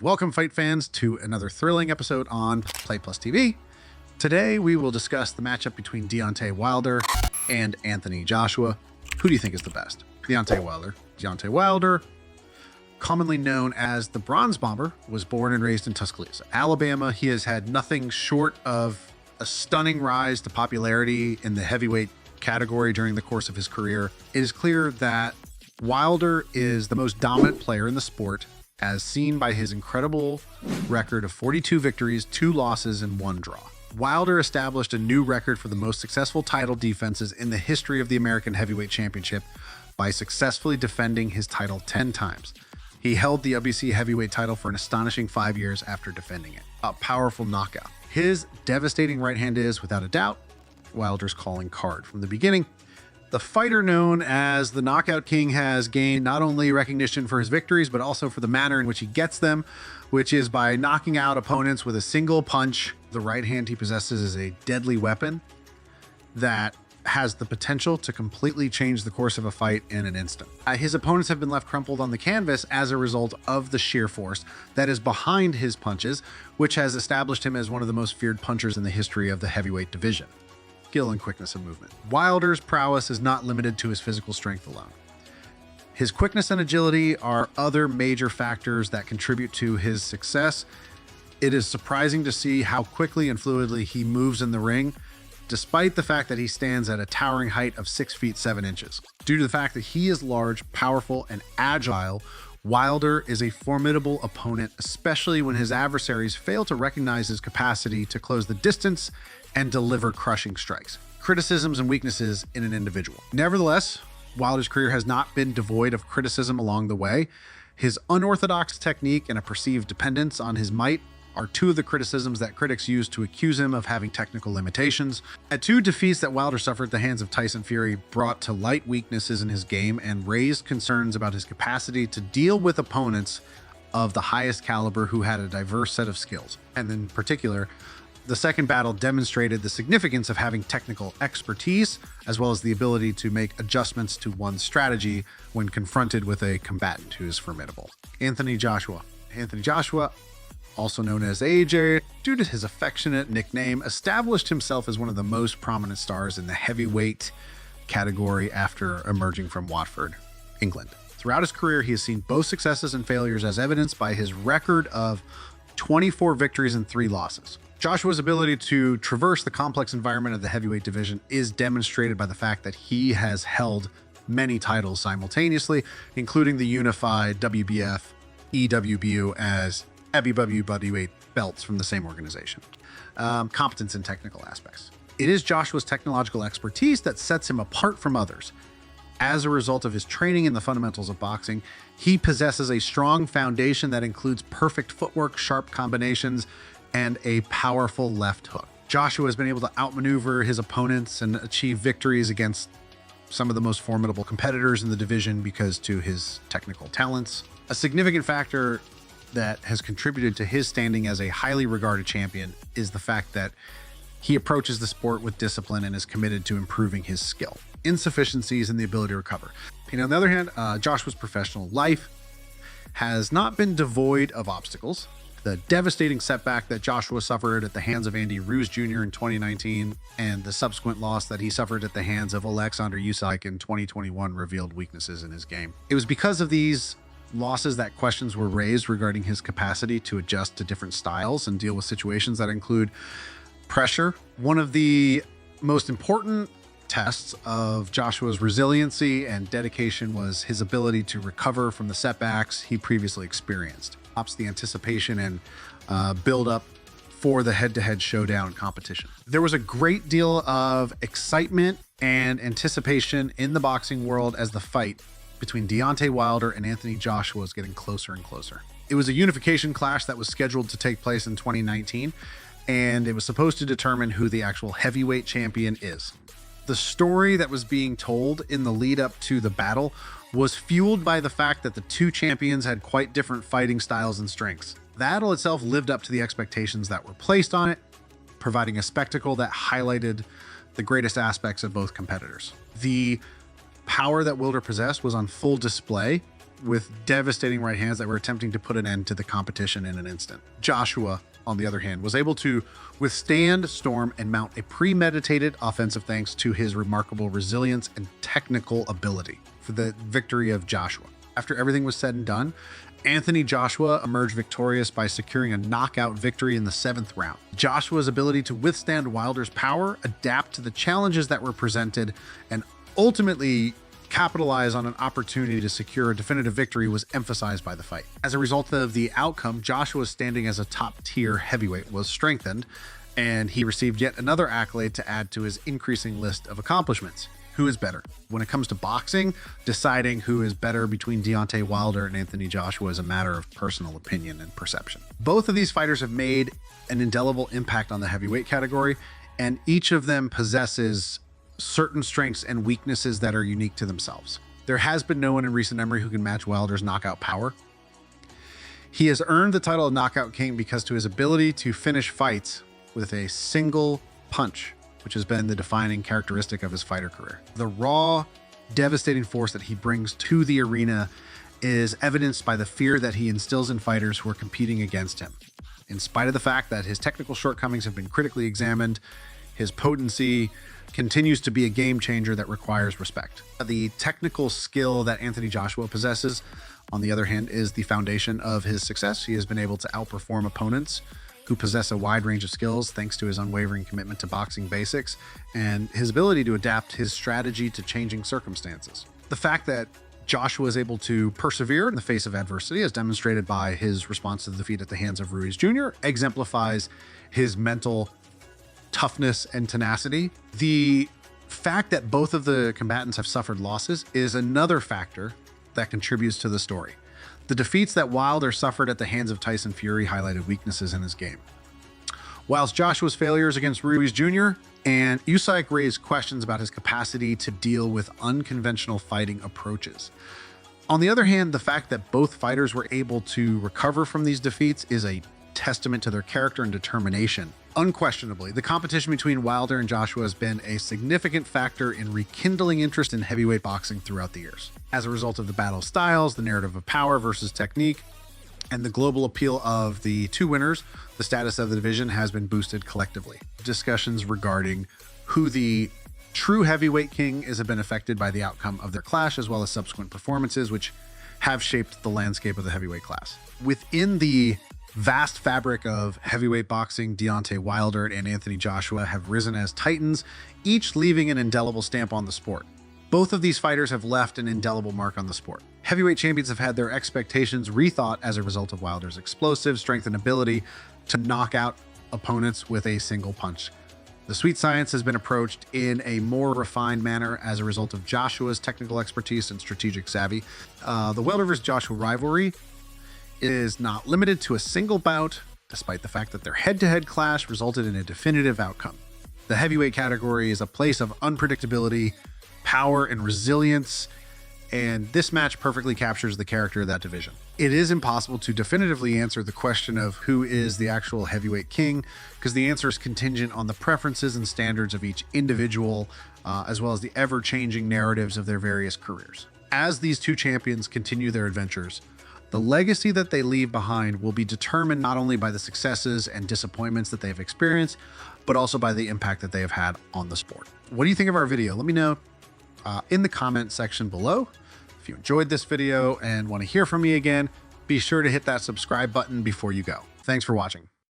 Welcome, fight fans, to another thrilling episode on Play Plus TV. Today, we will discuss the matchup between Deontey Wilder and Anthony Joshua. Who do you think is the best? Deontey Wilder. Deontey Wilder, commonly known as the Bronze Bomber, was born and raised in Tuscaloosa, Alabama. He has had nothing short of a stunning rise to popularity in the heavyweight category during the course of his career. It is clear that Wilder is the most dominant player in the sport, as seen by his incredible record of 42 victories, 2 losses, and 1 draw. Wilder established a new record for the most successful title defenses in the history of the American Heavyweight Championship by successfully defending his title 10 times. He held the WBC heavyweight title for an astonishing 5 years after defending it. A powerful knockout. His devastating right hand is, without a doubt, Wilder's calling card from the beginning. The fighter known as the Knockout King has gained not only recognition for his victories, but also for the manner in which he gets them, which is by knocking out opponents with a single punch. The right hand he possesses is a deadly weapon that has the potential to completely change the course of a fight in an instant. His opponents have been left crumpled on the canvas as a result of the sheer force that is behind his punches, which has established him as one of the most feared punchers in the history of the heavyweight division. Skill and quickness of movement. Wilder's prowess is not limited to his physical strength alone. His quickness and agility are other major factors that contribute to his success. It is surprising to see how quickly and fluidly he moves in the ring, despite the fact that he stands at a towering height of 6 feet 7 inches. Due to the fact that he is large, powerful, and agile, Wilder is a formidable opponent, especially when his adversaries fail to recognize his capacity to close the distance and deliver crushing strikes, criticisms, and weaknesses in an individual. Nevertheless, Wilder's career has not been devoid of criticism along the way. His unorthodox technique and a perceived dependence on his might are 2 of the criticisms that critics use to accuse him of having technical limitations. At 2 defeats that Wilder suffered at the hands of Tyson Fury brought to light weaknesses in his game and raised concerns about his capacity to deal with opponents of the highest caliber who had a diverse set of skills. And in particular, the second battle demonstrated the significance of having technical expertise, as well as the ability to make adjustments to one's strategy when confronted with a combatant who is formidable. Anthony Joshua. Anthony Joshua, also known as AJ, due to his affectionate nickname, established himself as one of the most prominent stars in the heavyweight category after emerging from Watford, England. Throughout his career, he has seen both successes and failures, as evidenced by his record of 24 victories and 3 losses. Joshua's ability to traverse the complex environment of the heavyweight division is demonstrated by the fact that he has held many titles simultaneously, including the unified WBF, EWBU as heavy bodyweight belts from the same organization. Competence in technical aspects. It is Joshua's technological expertise that sets him apart from others. As a result of his training in the fundamentals of boxing, he possesses a strong foundation that includes perfect footwork, sharp combinations, and a powerful left hook. Joshua has been able to outmaneuver his opponents and achieve victories against some of the most formidable competitors in the division because to his technical talents. A significant factor that has contributed to his standing as a highly regarded champion is the fact that he approaches the sport with discipline and is committed to improving his skill. Insufficiencies in the ability to recover. And on the other hand, Joshua's professional life has not been devoid of obstacles. The devastating setback that Joshua suffered at the hands of Andy Ruiz Jr. in 2019 and the subsequent loss that he suffered at the hands of Alexander Usyk in 2021 revealed weaknesses in his game. It was because of these losses that questions were raised regarding his capacity to adjust to different styles and deal with situations that include pressure. One of the most important tests of Joshua's resiliency and dedication was his ability to recover from the setbacks he previously experienced. The anticipation and build up for the head-to-head showdown competition. There was a great deal of excitement and anticipation in the boxing world as the fight between Deontey Wilder and Anthony Joshua was getting closer and closer. It was a unification clash that was scheduled to take place in 2019, and it was supposed to determine who the actual heavyweight champion is. The story that was being told in the lead up to the battle was fueled by the fact that the 2 champions had quite different fighting styles and strengths. The battle itself lived up to the expectations that were placed on it, providing a spectacle that highlighted the greatest aspects of both competitors. The power that Wilder possessed was on full display with devastating right hands that were attempting to put an end to the competition in an instant. Joshua, on the other hand, was able to withstand storm and mount a premeditated offensive thanks to his remarkable resilience and technical ability for the victory of Joshua. After everything was said and done, Anthony Joshua emerged victorious by securing a knockout victory in the 7th round. Joshua's ability to withstand Wilder's power, adapt to the challenges that were presented, and ultimately capitalize on an opportunity to secure a definitive victory was emphasized by the fight. As a result of the outcome, Joshua's standing as a top-tier heavyweight was strengthened, and he received yet another accolade to add to his increasing list of accomplishments. Who is better? When it comes to boxing, deciding who is better between Deontey Wilder and Anthony Joshua is a matter of personal opinion and perception. Both of these fighters have made an indelible impact on the heavyweight category, and each of them possesses certain strengths and weaknesses that are unique to themselves. There has been no one in recent memory who can match Wilder's knockout power. He has earned the title of Knockout King because to his ability to finish fights with a single punch, which has been the defining characteristic of his fighter career. The raw, devastating force that he brings to the arena is evidenced by the fear that he instills in fighters who are competing against him. In spite of the fact that his technical shortcomings have been critically examined, his potency continues to be a game changer that requires respect. The technical skill that Anthony Joshua possesses, on the other hand, is the foundation of his success. He has been able to outperform opponents who possess a wide range of skills thanks to his unwavering commitment to boxing basics and his ability to adapt his strategy to changing circumstances. The fact that Joshua is able to persevere in the face of adversity, as demonstrated by his response to the defeat at the hands of Ruiz Jr., exemplifies his mental toughness and tenacity. The fact that both of the combatants have suffered losses is another factor that contributes to the story. The defeats that Wilder suffered at the hands of Tyson Fury highlighted weaknesses in his game, whilst Joshua's failures against Ruiz Jr. and Usyk raised questions about his capacity to deal with unconventional fighting approaches. On the other hand, the fact that both fighters were able to recover from these defeats is a testament to their character and determination. Unquestionably, the competition between Wilder and Joshua has been a significant factor in rekindling interest in heavyweight boxing throughout the years. As a result of the battle styles, the narrative of power versus technique, and the global appeal of the two winners, the status of the division has been boosted collectively. Discussions regarding who the true heavyweight king is have been affected by the outcome of their clash, as well as subsequent performances, which have shaped the landscape of the heavyweight class. Within the vast fabric of heavyweight boxing, Deontey Wilder and Anthony Joshua have risen as titans, each leaving an indelible stamp on the sport. Both of these fighters have left an indelible mark on the sport. Heavyweight champions have had their expectations rethought as a result of Wilder's explosive strength and ability to knock out opponents with a single punch. The sweet science has been approached in a more refined manner as a result of Joshua's technical expertise and strategic savvy. The Wilder vs. Joshua rivalry is not limited to a single bout, despite the fact that their head-to-head clash resulted in a definitive outcome. The heavyweight category is a place of unpredictability, power, and resilience, and this match perfectly captures the character of that division. It is impossible to definitively answer the question of who is the actual heavyweight king, because the answer is contingent on the preferences and standards of each individual, as well as the ever-changing narratives of their various careers. As these two champions continue their adventures, the legacy that they leave behind will be determined not only by the successes and disappointments that they've experienced, but also by the impact that they have had on the sport. What do you think of our video? Let me know in the comment section below. If you enjoyed this video and want to hear from me again, be sure to hit that subscribe button before you go. Thanks for watching.